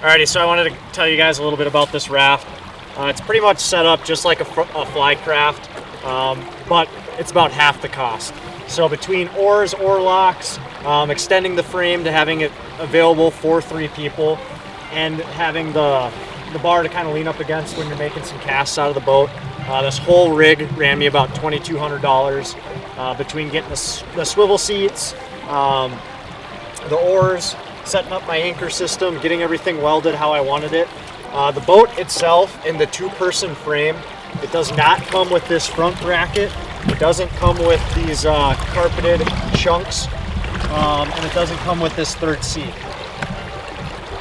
Alrighty, so I wanted to tell you guys a little bit about this raft. It's pretty much set up just like a Flycraft, but it's about half the cost. So between oars, oar locks, extending the frame to having it available for 3 people, and having the bar to kind of lean up against when you're making some casts out of the boat, this whole rig ran me about $2,200 between getting the swivel seats, the oars, setting up my anchor system, getting everything welded how I wanted it. The boat itself in the 2-person frame, it does not come with this front bracket. It doesn't come with these carpeted chunks, and it doesn't come with this 3rd seat.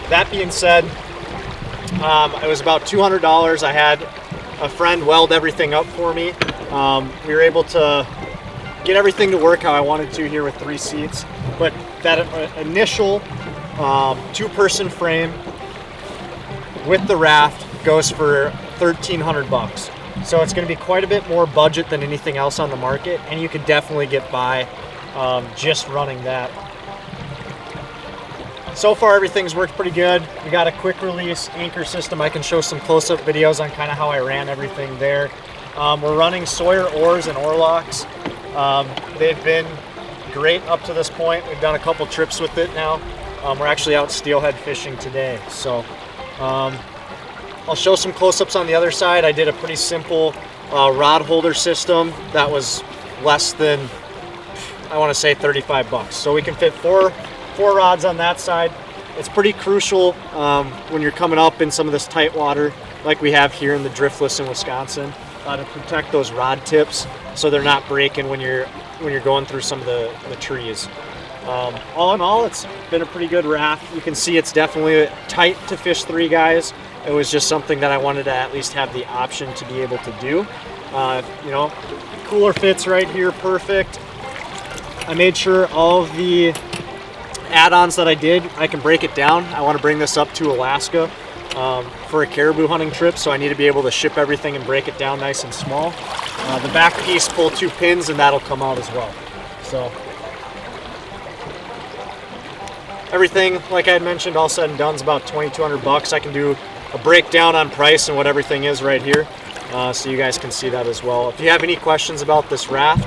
That being said, it was about $200. I had a friend weld everything up for me. We were able to get everything to work how I wanted to here with 3 seats, but that initial 2-person frame with the raft goes for $1,300. So it's going to be quite a bit more budget than anything else on the market, and you could definitely get by just running that. So far everything's worked pretty good. We got a quick release anchor system. I can show some close-up videos on kind of how I ran everything there. We're running Sawyer oars and oar locks. They've been great up to this point. We've done a couple trips with it now. We're actually out steelhead fishing today. So I'll show some close-ups on the other side. I did a pretty simple rod holder system that was less than, I want to say, 35 bucks. So we can fit four rods on that side. It's pretty crucial when you're coming up in some of this tight water like we have here in the driftless in Wisconsin to protect those rod tips so they're not breaking when you're going through some of the trees. All in all, it's been a pretty good raft. You can see it's definitely tight to fish 3 guys. It was just something that I wanted to at least have the option to be able to do. You know, cooler fits right here, perfect. I made sure all of the add-ons that I did, I can break it down. I want to bring this up to Alaska for a caribou hunting trip, so I need to be able to ship everything and break it down nice and small. The back piece, pull 2 pins and that'll come out as well. So everything, like I had mentioned, all said and done is about 2,200 bucks. I can do a breakdown on price and what everything is right here, so you guys can see that as well. If you have any questions about this raft,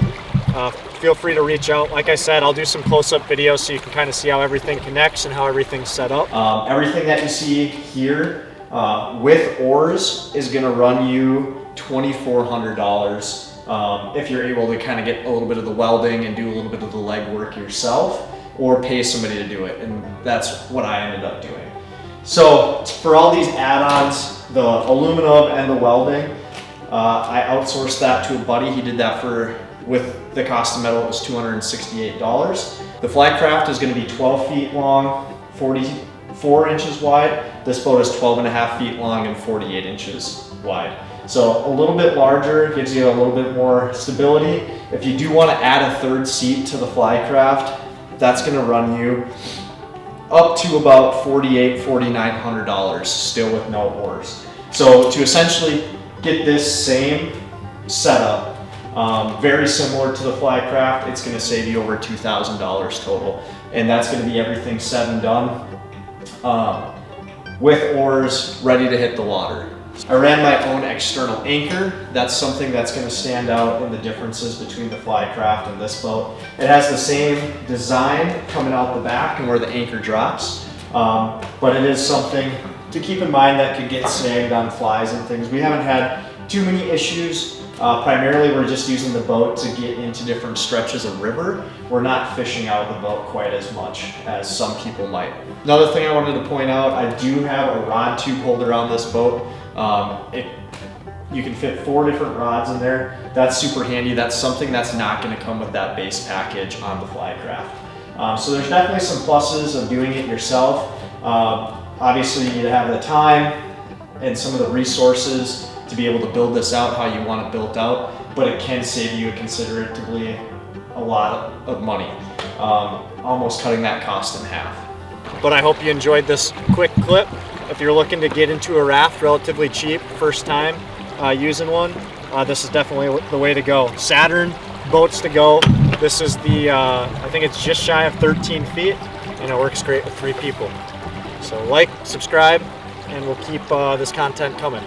feel free to reach out. Like I said, I'll do some close-up videos so you can kind of see how everything connects and how everything's set up. Everything that you see here with oars is going to run you $2,400 if you're able to kind of get a little bit of the welding and do a little bit of the leg work yourself, or pay somebody to do it, and that's what I ended up doing. So for all these add-ons, the aluminum and the welding, I outsourced that to a buddy. He did that with the cost of metal, it was $268. The Flycraft is going to be 12 feet long, 44 inches wide. This boat is 12.5 feet long and 48 inches wide. So a little bit larger, gives you a little bit more stability. If you do want to add a 3rd seat to the Flycraft, that's going to run you up to about $4,900 still with no oars. So to essentially get this same setup, very similar to the Flycraft, it's going to save you over $2,000 total, and that's going to be everything said and done with oars ready to hit the water. I ran my own external anchor. That's something that's going to stand out in the differences between the Flycraft and this boat. It has the same design coming out the back and where the anchor drops, but it is something to keep in mind that could get snagged on flies and things. We haven't had too many issues. Primarily we're just using the boat to get into different stretches of river. We're not fishing out of the boat quite as much as some people might. Another thing I wanted to point out, I do have a rod tube holder on this boat. You can fit 4 different rods in there. That's super handy. That's something that's not going to come with that base package on the Flycraft. So there's definitely some pluses of doing it yourself. Obviously you need to have the time and some of the resources to be able to build this out how you want it built out, but it can save you considerably a lot of money, almost cutting that cost in half. But I hope you enjoyed this quick clip. If you're looking to get into a raft relatively cheap, first time using one, this is definitely the way to go. Saturn boats to go. This is the, I think it's just shy of 13 feet, and it works great with 3 people. So like, subscribe, and we'll keep this content coming.